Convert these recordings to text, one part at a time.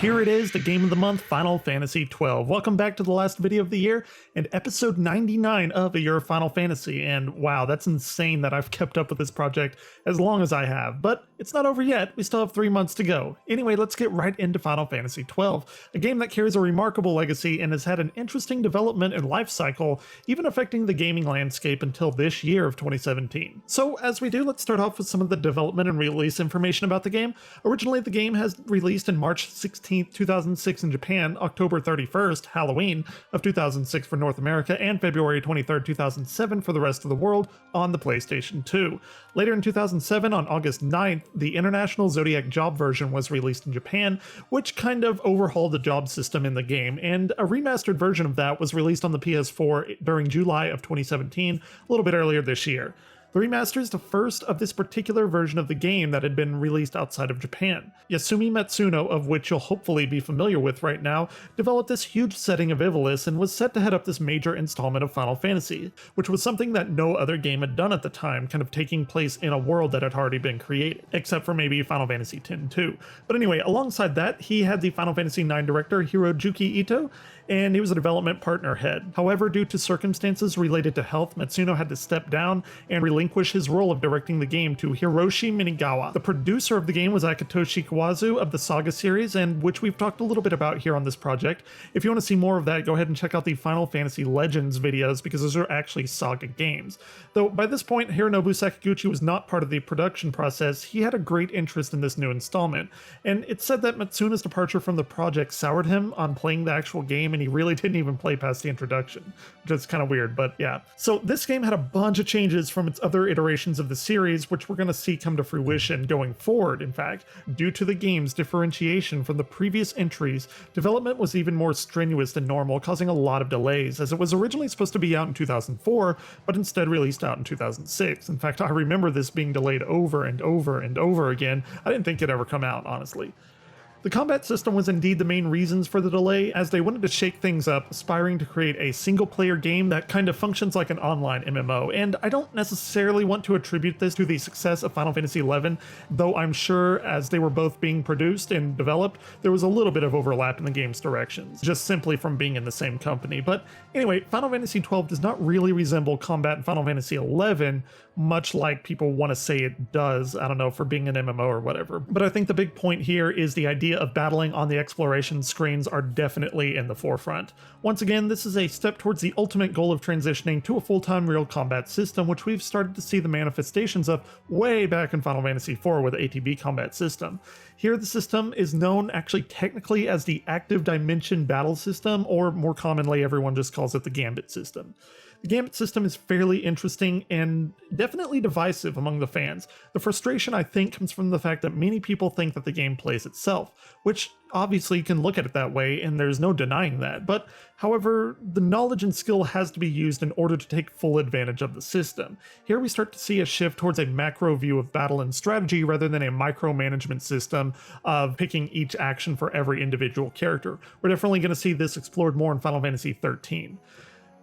here it is, the game of the month, Final Fantasy XII. Welcome back to the last video of the year and episode 99 of A Year of Final Fantasy. And wow, that's insane that I've kept up with this project as long as I have, but it's not over yet. We still have 3 months to go. Anyway, let's get right into Final Fantasy XII, a game that carries a remarkable legacy and has had an interesting development and life cycle, even affecting the gaming landscape until this year of 2017. So as we do, let's start off with some of the development and release information about the game. Originally, the game has released in March 16th, 2006 in Japan, October 31st, Halloween of 2006 for North America, and February 23rd, 2007 for the rest of the world on the PlayStation 2. Later in 2007, on August 9th, the International Zodiac Job version was released in Japan, which kind of overhauled the job system in the game, and a remastered version of that was released on the PS4 during July of 2017, a little bit earlier this year. The remaster is the first of this particular version of the game that had been released outside of Japan. Yasumi Matsuno, of which you'll hopefully be familiar with right now, developed this huge setting of Ivalice and was set to head up this major installment of Final Fantasy, which was something that no other game had done at the time, kind of taking place in a world that had already been created, except for maybe Final Fantasy X too. But anyway, alongside that, he had the Final Fantasy IX director Hirojuki Ito, and he was a development partner head. However, due to circumstances related to health, Matsuno had to step down and relinquish his role of directing the game to Hiroshi Minigawa. The producer of the game was Akitoshi Kawazu of the Saga series, and which we've talked a little bit about here on this project. If you want to see more of that, go ahead and check out the Final Fantasy Legends videos, because those are actually Saga games. Though by this point, Hironobu Sakaguchi was not part of the production process, he had a great interest in this new installment, and it's said that Matsuno's departure from the project soured him on playing the actual game, and he really didn't even play past the introduction, which is kind of weird, but yeah. So this game had a bunch of changes from its other iterations of the series, which we're going to see come to fruition going forward. In fact, due to the game's differentiation from the previous entries, development was even more strenuous than normal, causing a lot of delays, as it was originally supposed to be out in 2004, but instead released out in 2006. In fact, I remember this being delayed over and over and over again. I didn't think it'd ever come out, honestly. The combat system was indeed the main reasons for the delay, as they wanted to shake things up, aspiring to create a single-player game that kind of functions like an online MMO, and I don't necessarily want to attribute this to the success of Final Fantasy XI, though I'm sure as they were both being produced and developed, there was a little bit of overlap in the game's directions, just simply from being in the same company. But anyway, Final Fantasy XII does not really resemble combat in Final Fantasy XI, much like people want to say it does, I don't know, for being an MMO or whatever. But I think the big point here is the idea of battling on the exploration screens are definitely in the forefront. Once again, this is a step towards the ultimate goal of transitioning to a full-time real combat system, which we've started to see the manifestations of way back in Final Fantasy IV with the ATB combat system. Here the system is known actually technically as the Active Dimension Battle System, or more commonly everyone just calls it the Gambit system. The Gambit system is fairly interesting and definitely divisive among the fans. The frustration, I think, comes from the fact that many people think that the game plays itself, which obviously you can look at it that way and there's no denying that, but however, the knowledge and skill has to be used in order to take full advantage of the system. Here we start to see a shift towards a macro view of battle and strategy rather than a micromanagement system of picking each action for every individual character. We're definitely going to see this explored more in Final Fantasy XIII.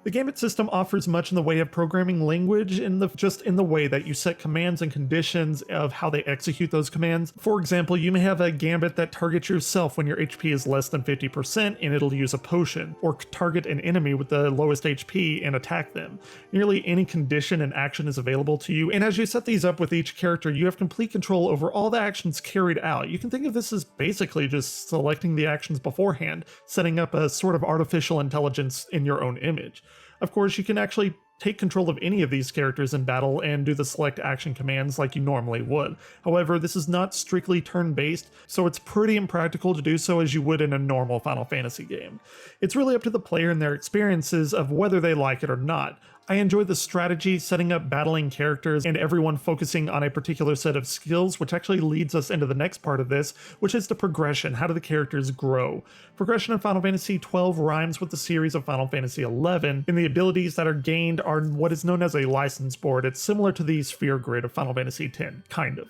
The Gambit system offers much in the way of programming language just in the way that you set commands and conditions of how they execute those commands. For example, you may have a Gambit that targets yourself when your HP is less than 50% and it'll use a potion, or target an enemy with the lowest HP and attack them. Nearly any condition and action is available to you, and as you set these up with each character, you have complete control over all the actions carried out. You can think of this as basically just selecting the actions beforehand, setting up a sort of artificial intelligence in your own image. Of course, you can actually take control of any of these characters in battle and do the select action commands like you normally would. However, this is not strictly turn-based, so it's pretty impractical to do so as you would in a normal Final Fantasy game. It's really up to the player and their experiences of whether they like it or not. I enjoy the strategy, setting up battling characters, and everyone focusing on a particular set of skills, which actually leads us into the next part of this, which is the progression. How do the characters grow? Progression in Final Fantasy XII rhymes with the series of Final Fantasy XI, and the abilities that are gained are what is known as a license board. It's similar to the sphere grid of Final Fantasy X, kind of.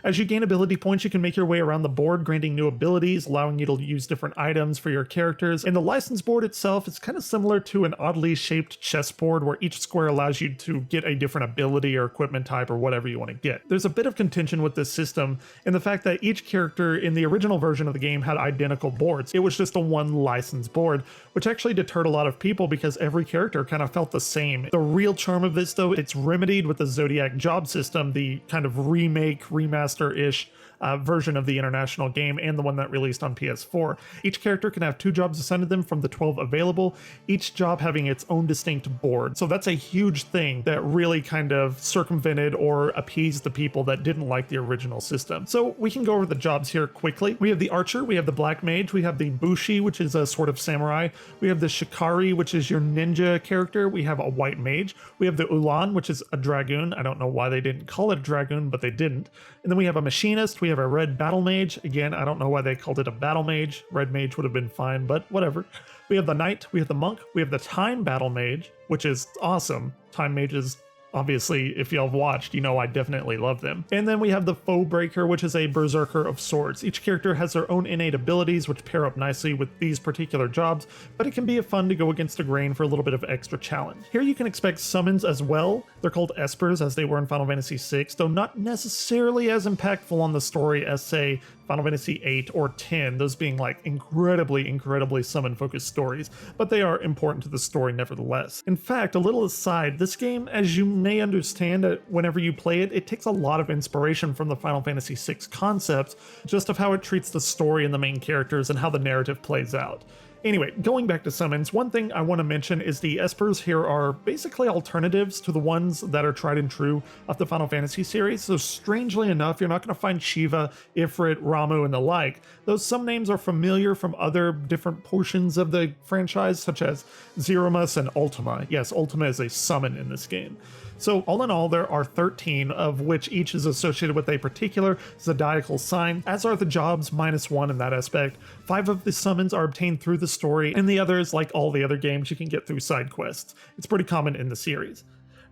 As you gain ability points, you can make your way around the board, granting new abilities, allowing you to use different items for your characters. And the license board itself is kind of similar to an oddly shaped chessboard where each square allows you to get a different ability or equipment type or whatever you want to get. There's a bit of contention with this system in the fact that each character in the original version of the game had identical boards. It was just a one license board, which actually deterred a lot of people because every character kind of felt the same. The real charm of this, though, it's remedied with the Zodiac job system, the kind of remake, remaster-ish version of the international game and the one that released on PS4. Each character can have 2 jobs assigned to them from the 12 available, each job having its own distinct board. So that's a huge thing that really kind of circumvented or appeased the people that didn't like the original system. So we can go over the jobs here quickly. We have the Archer, we have the Black Mage, we have the Bushi, which is a sort of samurai, we have the Shikari, which is your ninja character, we have a White Mage, we have the Ulan, which is a Dragoon. I don't know why they didn't call it a Dragoon, but they didn't. And then we have a Machinist, we have a Red Battle Mage. Again, I don't know why they called it a Battle Mage. Red Mage would have been fine, but whatever. We have the Knight, we have the Monk, we have the Time Battle Mage, which is awesome. Time Mages, obviously, if y'all have watched, you know I definitely love them. And then we have the Foe Breaker, which is a Berserker of Swords. Each character has their own innate abilities, which pair up nicely with these particular jobs, but it can be fun to go against the grain for a little bit of extra challenge. Here you can expect summons as well. They're called Espers, as they were in Final Fantasy VI, though not necessarily as impactful on the story as, say, Final Fantasy VIII or X, those being like incredibly summon-focused stories, but they are important to the story nevertheless. In fact, a little aside, this game, as you may understand whenever you play it, it takes a lot of inspiration from the Final Fantasy VI concepts, just of how it treats the story and the main characters and how the narrative plays out. Anyway, going back to summons, one thing I want to mention is the Espers here are basically alternatives to the ones that are tried and true of the Final Fantasy series, so strangely enough, you're not going to find Shiva, Ifrit, Ramu, and the like. Those some names are familiar from other different portions of the franchise, such as Zeromus and Ultima. Yes, Ultima is a summon in this game. So all in all, there are 13, of which each is associated with a particular zodiacal sign, as are the jobs, -1 in that aspect. 5 of the summons are obtained through the story, and the others, like all the other games, you can get through side quests. It's pretty common in the series.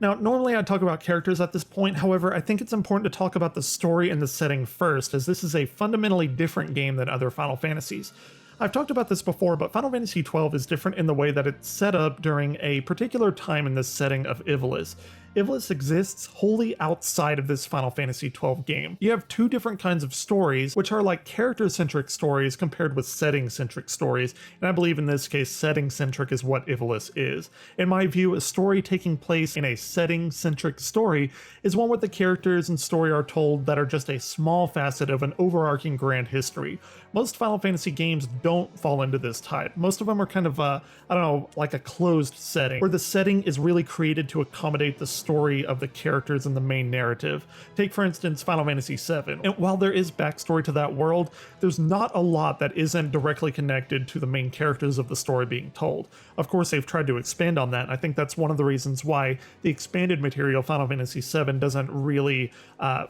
Now, normally I'd talk about characters at this point, however, I think it's important to talk about the story and the setting first, as this is a fundamentally different game than other Final Fantasies. I've talked about this before, but Final Fantasy XII is different in the way that it's set up during a particular time in the setting of Ivalice. Ivalice exists wholly outside of this Final Fantasy XII game. You have 2 different kinds of stories, which are like character-centric stories compared with setting-centric stories, and I believe in this case setting-centric is what Ivalice is. In my view, a story taking place in a setting-centric story is one where the characters and story are told that are just a small facet of an overarching grand history. Most Final Fantasy games don't fall into this type. Most of them are kind of like a closed setting, where the setting is really created to accommodate the story of the characters in the main narrative. Take, for instance, Final Fantasy VII. And while there is backstory to that world, there's not a lot that isn't directly connected to the main characters of the story being told. Of course, they've tried to expand on that, and I think that's one of the reasons why the expanded material Final Fantasy VII doesn't really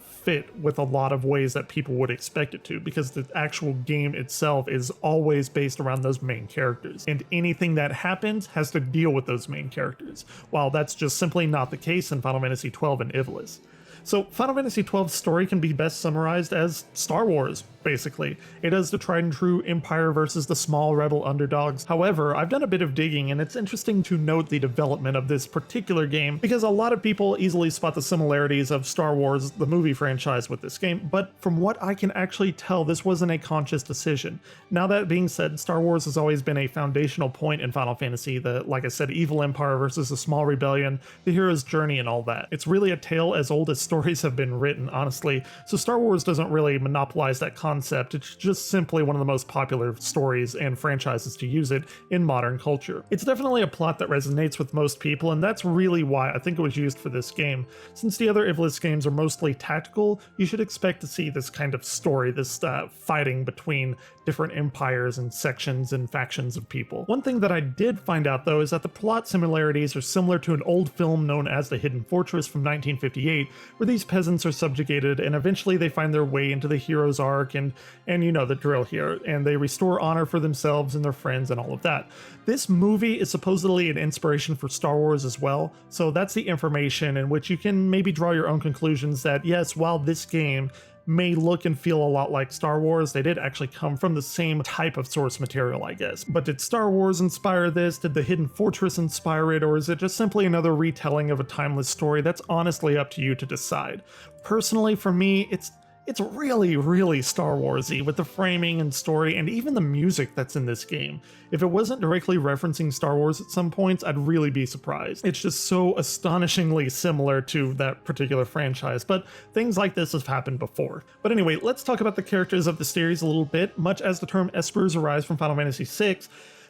fit with a lot of ways that people would expect it to, because the actual game itself is always based around those main characters, and anything that happens has to deal with those main characters, while that's just simply not the case in Final Fantasy XII and Ivalice. So Final Fantasy XII's story can be best summarized as Star Wars, basically. It is the tried and true Empire versus the small rebel underdogs. However, I've done a bit of digging, and it's interesting to note the development of this particular game, because a lot of people easily spot the similarities of Star Wars, the movie franchise, with this game, but from what I can actually tell, this wasn't a conscious decision. Now, that being said, Star Wars has always been a foundational point in Final Fantasy, like I said, evil empire versus a small rebellion, the hero's journey and all that. It's really a tale as old as stories have been written, honestly, so Star Wars doesn't really monopolize that concept. It's just simply one of the most popular stories and franchises to use it in modern culture. It's definitely a plot that resonates with most people, and that's really why I think it was used for this game. Since the other Ivalice games are mostly tactical, you should expect to see this kind of story, this fighting between different empires and sections and factions of people. One thing that I did find out, though, is that the plot similarities are similar to an old film known as The Hidden Fortress from 1958, where these peasants are subjugated and eventually they find their way into the hero's arc, and you know the drill here, and they restore honor for themselves and their friends and all of that. This movie is supposedly an inspiration for Star Wars as well, so that's the information in which you can maybe draw your own conclusions that yes, while this game may look and feel a lot like Star Wars. They did actually come from the same type of source material, I guess. But did Star Wars inspire this? Did the Hidden Fortress inspire it? Or is it just simply another retelling of a timeless story? That's honestly up to you to decide. Personally, for me, it's really, really Star Wars-y with the framing and story and even the music that's in this game. If it wasn't directly referencing Star Wars at some points, I'd really be surprised. It's just so astonishingly similar to that particular franchise, but things like this have happened before. But anyway, let's talk about the characters of the series a little bit. Much as the term espers arise from Final Fantasy VI,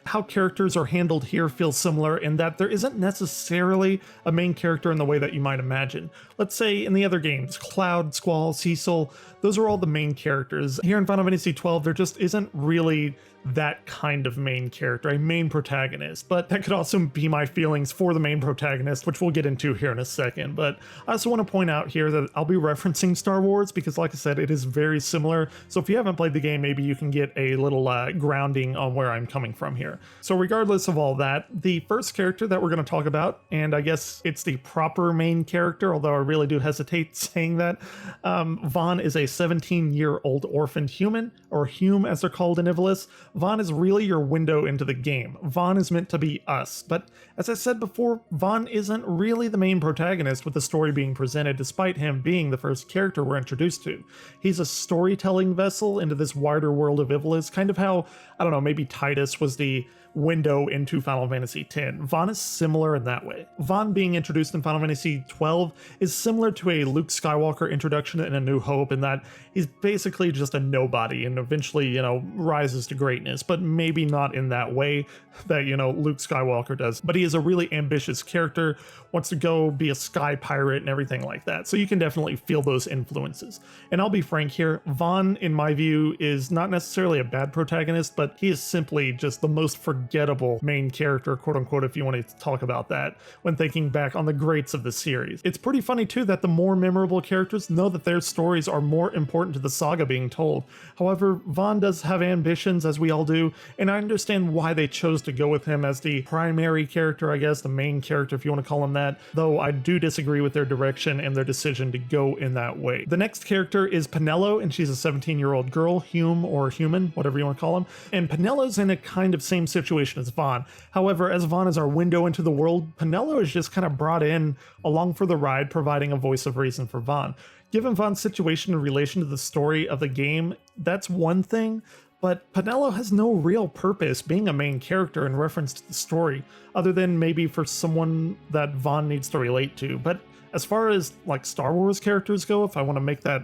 how characters are handled here feels similar in that there isn't necessarily a main character in the way that you might imagine. Let's say in the other games, Cloud, Squall, Cecil, those are all the main characters. Here in Final Fantasy XII, there just isn't really that kind of main character, a main protagonist, but that could also be my feelings for the main protagonist, which we'll get into here in a second. But I also want to point out here that I'll be referencing Star Wars because, like I said, it is very similar. So if you haven't played the game, maybe you can get a little grounding on where I'm coming from here. So regardless of all that, the first character that we're going to talk about, and I guess it's the proper main character, although I really do hesitate saying that, Vaughn is a 17-year-old orphaned human, or Hume as they're called in Ivalice. Vaughn is really your window into the game. Vaughn is meant to be us, but as I said before, Vaughn isn't really the main protagonist with the story being presented, despite him being the first character we're introduced to. He's a storytelling vessel into this wider world of Ivalice, kind of how, I don't know, maybe Titus was the window into Final Fantasy X. Vaughn is similar in that way. Vaughn being introduced in Final Fantasy XII is similar to a Luke Skywalker introduction in A New Hope in that he's basically just a nobody and eventually, rises to greatness, but maybe not in that way that, Luke Skywalker does. But he is a really ambitious character, wants to go be a sky pirate and everything like that. So you can definitely feel those influences. And I'll be frank here, Vaughn, in my view, is not necessarily a bad protagonist, but he is simply just the most forgettable main character, quote unquote, if you want to talk about that, when thinking back on the greats of the series. It's pretty funny too that the more memorable characters know that their stories are more important to the saga being told. However, Vaughn does have ambitions, as we all do, and I understand why they chose to go with him as the primary character, I guess, the main character if you want to call him that, though I do disagree with their direction and their decision to go in that way. The next character is Penelo, and she's a 17-year-old girl, Hume or Human, whatever you want to call him, and Penelo's in a kind of same situation as Vaughn. However, as Vaughn is our window into the world, Penelo is just kind of brought in along for the ride, providing a voice of reason for Vaughn. Given Vaughn's situation in relation to the story of the game, that's one thing, but Penelo has no real purpose being a main character in reference to the story, other than maybe for someone that Vaughn needs to relate to. But as far as like Star Wars characters go, if I want to make that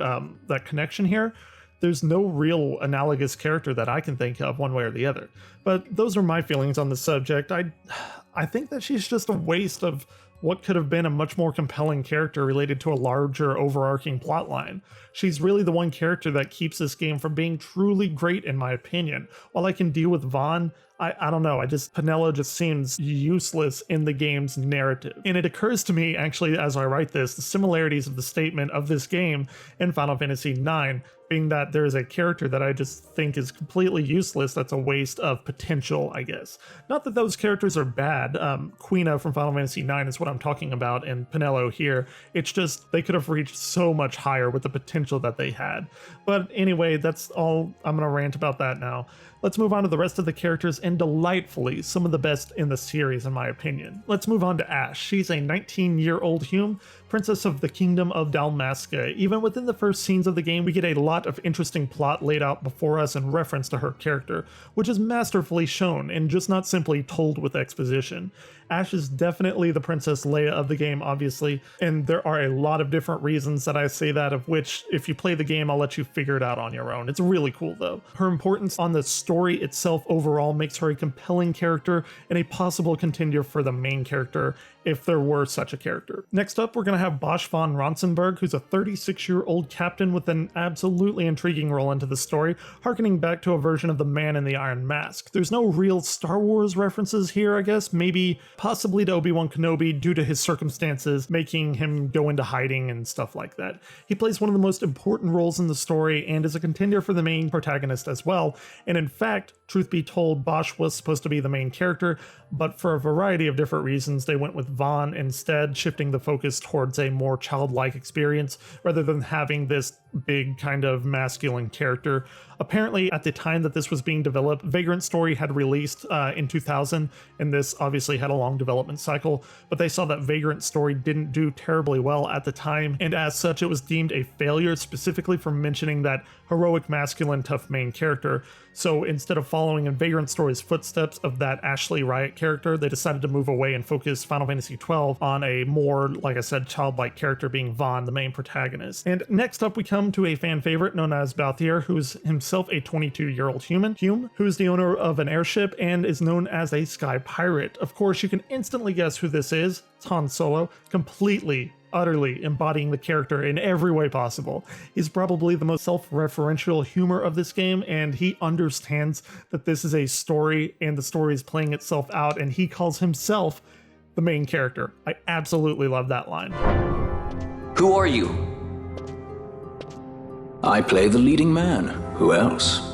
that connection here, there's no real analogous character that I can think of one way or the other. But those are my feelings on the subject. I think that she's just a waste of what could have been a much more compelling character related to a larger overarching plotline. She's really the one character that keeps this game from being truly great in my opinion. While I can deal with Vaughn, I don't know, Penelo just seems useless in the game's narrative. And it occurs to me, actually, as I write this, the similarities of the statement of this game in Final Fantasy IX, being that there is a character that I just think is completely useless, that's a waste of potential, I guess. Not that those characters are bad, Quina from Final Fantasy IX is what I'm talking about, and Penelo here, it's just they could have reached so much higher with the potential that they had. But anyway, that's all, I'm gonna rant about that now. Let's move on to the rest of the characters, and delightfully, some of the best in the series in my opinion. Let's move on to Ashe. She's a 19-year-old Hume, princess of the kingdom of Dalmasca. Even within the first scenes of the game, we get a lot of interesting plot laid out before us in reference to her character, which is masterfully shown and just not simply told with exposition. Ashe is definitely the Princess Leia of the game, obviously, and there are a lot of different reasons that I say that, of which, if you play the game, I'll let you figure it out on your own. It's really cool, though. Her importance on the story itself overall makes her a compelling character and a possible contender for the main character, if there were such a character. Next up, we're going to have Bosch von Ronsenberg, who's a 36-year-old captain with an absolutely intriguing role into the story, harkening back to a version of the Man in the Iron Mask. There's no real Star Wars references here, I guess, maybe possibly to Obi-Wan Kenobi due to his circumstances, making him go into hiding and stuff like that. He plays one of the most important roles in the story and is a contender for the main protagonist as well, and in fact, truth be told, Bosch was supposed to be the main character, but for a variety of different reasons, they went with Vaughn instead, shifting the focus towards a more childlike experience rather than having this big kind of masculine character. Apparently, at the time that this was being developed, Vagrant Story had released in 2000, and this obviously had a long development cycle, but they saw that Vagrant Story didn't do terribly well at the time, and as such, it was deemed a failure specifically for mentioning that heroic, masculine, tough main character. So instead of following in Vagrant Story's footsteps of that Ashley Riot character, they decided to move away and focus Final Fantasy XII on a more, like I said, childlike character being Vaughn, the main protagonist. And next up, we come to a fan favorite known as Balthier, who's himself a 22-year-old Hume, who is the owner of an airship and is known as a sky pirate. Of course, you can instantly guess who this is. It's Han Solo, completely utterly embodying the character in every way possible. He's probably the most self-referential humor of this game, and he understands that this is a story and the story is playing itself out, and he calls himself the main character. I absolutely love that line. Who are you? I play the leading man. Who else?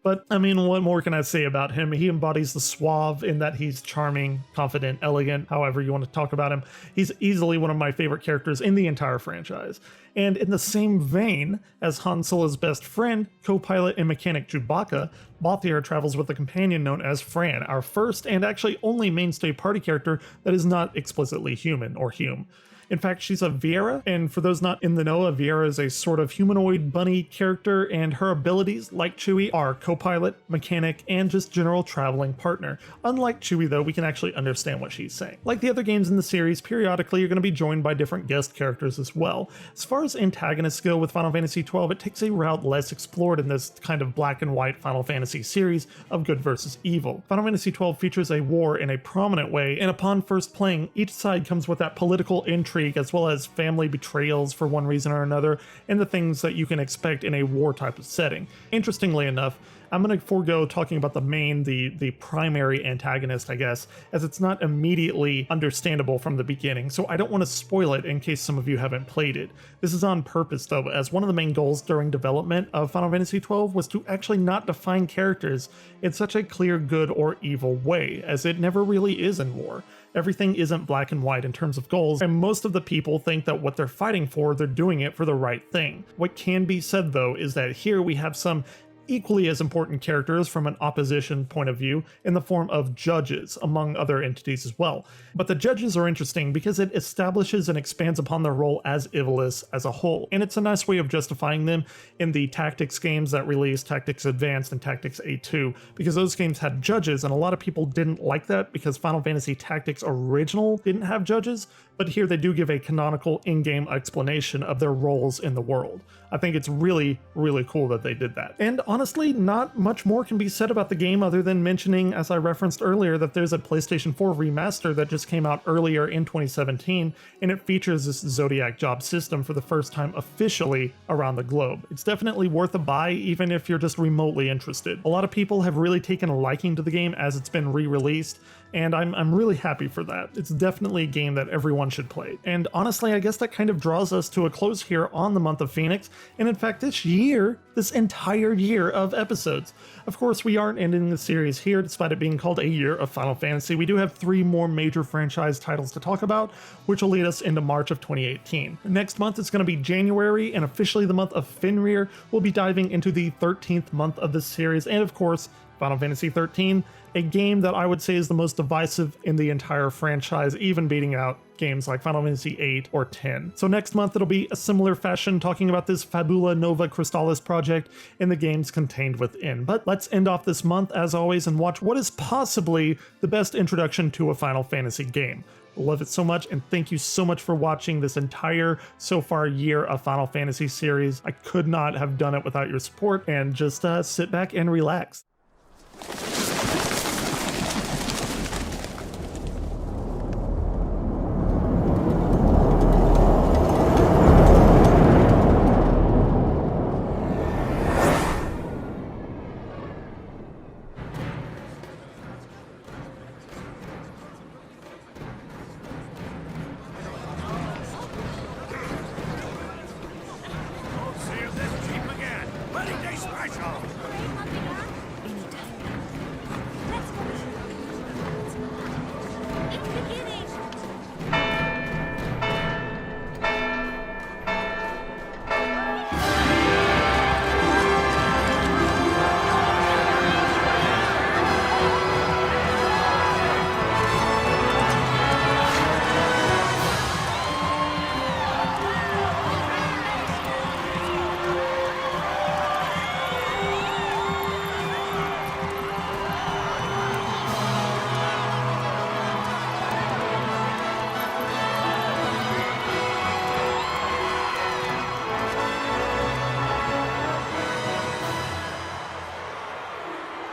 But, I mean, what more can I say about him? He embodies the suave in that he's charming, confident, elegant, however you want to talk about him. He's easily one of my favorite characters in the entire franchise. And in the same vein as Han Solo's best friend, co-pilot and mechanic Chewbacca, Balthier travels with a companion known as Fran, our first and actually only mainstay party character that is not explicitly human or Hume. In fact, she's a Viera, and for those not in the know, a Viera is a sort of humanoid bunny character, and her abilities, like Chewie, are co-pilot, mechanic, and just general traveling partner. Unlike Chewie, though, we can actually understand what she's saying. Like the other games in the series, periodically you're going to be joined by different guest characters as well. As far as antagonists go with Final Fantasy XII, it takes a route less explored in this kind of black and white Final Fantasy series of good versus evil. Final Fantasy XII features a war in a prominent way, and upon first playing, each side comes with that political intrigue as well as family betrayals for one reason or another, and the things that you can expect in a war type of setting. Interestingly enough, I'm going to forego talking about the primary antagonist, I guess, as it's not immediately understandable from the beginning, so I don't want to spoil it in case some of you haven't played it. This is on purpose, though, as one of the main goals during development of Final Fantasy XII was to actually not define characters in such a clear good or evil way, as it never really is in war. Everything isn't black and white in terms of goals, and most of the people think that what they're fighting for, they're doing it for the right thing. What can be said, though, is that here we have some equally as important characters from an opposition point of view in the form of judges, among other entities as well. But the judges are interesting because it establishes and expands upon their role as Ivalice as a whole, and it's a nice way of justifying them in the Tactics games that released, Tactics Advanced and Tactics A2, because those games had judges, and a lot of people didn't like that because Final Fantasy Tactics Original didn't have judges, but here they do give a canonical in-game explanation of their roles in the world. I think it's really, really cool that they did that. And honestly, not much more can be said about the game other than mentioning, as I referenced earlier, that there's a PlayStation 4 remaster that just came out earlier in 2017, and it features this Zodiac job system for the first time officially around the globe. It's definitely worth a buy, even if you're just remotely interested. A lot of people have really taken a liking to the game as it's been re-released, and I'm really happy for that. It's definitely a game that everyone should play. And honestly, I guess that kind of draws us to a close here on the month of Phoenix, and in fact this entire year of episodes. Of course, we aren't ending the series here, despite it being called a year of Final Fantasy. We do have 3 more major franchise titles to talk about, which will lead us into March of 2018. Next month is going to be January, and officially the month of Fenrir. We'll be diving into the 13th month of this series, and of course, Final Fantasy XIII, a game that I would say is the most divisive in the entire franchise, even beating out games like Final Fantasy VIII or X. So next month it'll be a similar fashion, talking about this Fabula Nova Crystallis project and the games contained within. But let's end off this month, as always, and watch what is possibly the best introduction to a Final Fantasy game. Love it so much, and thank you so much for watching this entire, so far, year of Final Fantasy series. I could not have done it without your support, and just sit back and relax.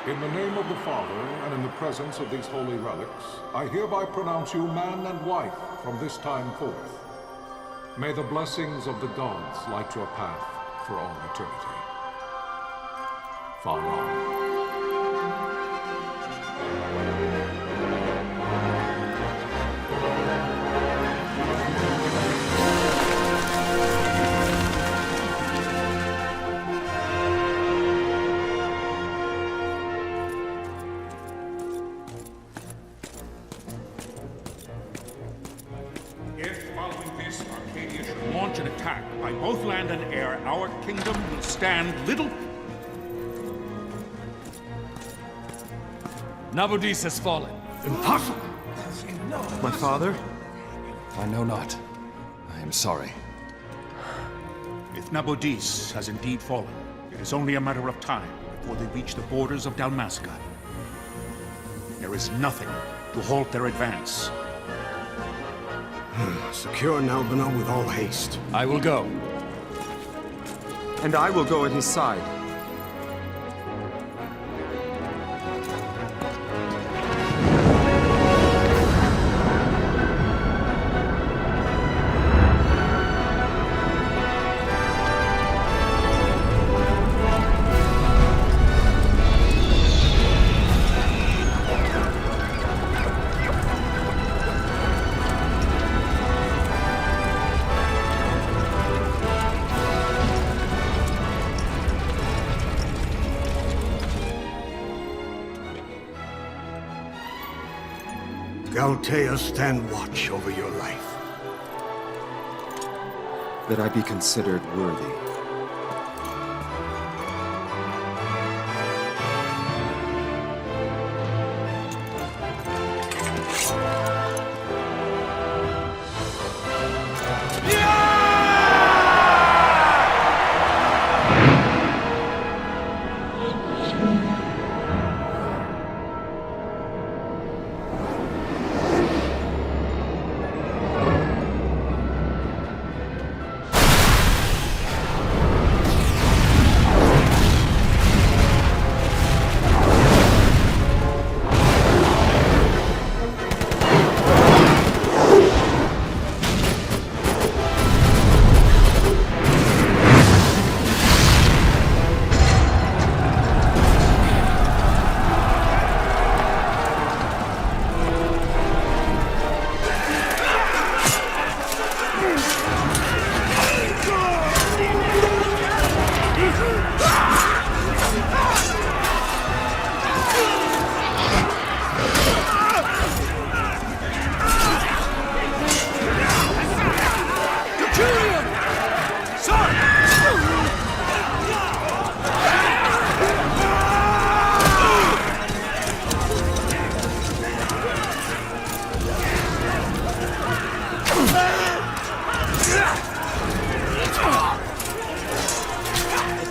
In the name of the Father, and in the presence of these holy relics, I hereby pronounce you man and wife from this time forth. May the blessings of the gods light your path for all eternity. Far on. If, following this, Arcadia should launch an attack by both land and air, our kingdom will stand little... Nabudis has fallen. Impossible! My father? I know not. I am sorry. If Nabudis has indeed fallen, it is only a matter of time before they reach the borders of Dalmasca. There is nothing to halt their advance. Secure Nalbina with all haste. I will go. And I will go at his side. Galtea, stand watch over your life. That I be considered worthy.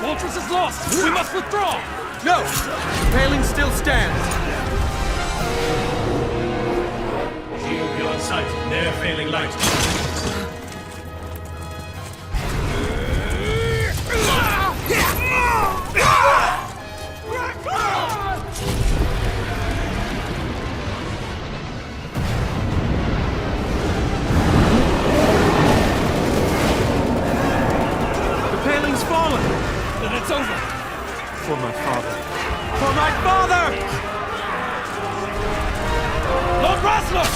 Fortress is lost! We must withdraw! No! The paling still stands! Shield beyond sight, ne'er failing light. The paling's fallen! Then it's over! For my father. For my father! Lord Rasler!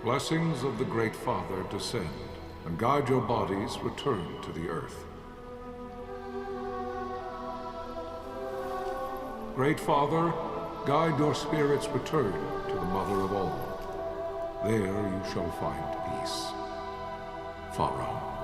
Blessings of the Great Father descend, and guide your bodies return to the earth. Great Father, guide your spirits return to the Mother of all. There you shall find peace. Pharaoh.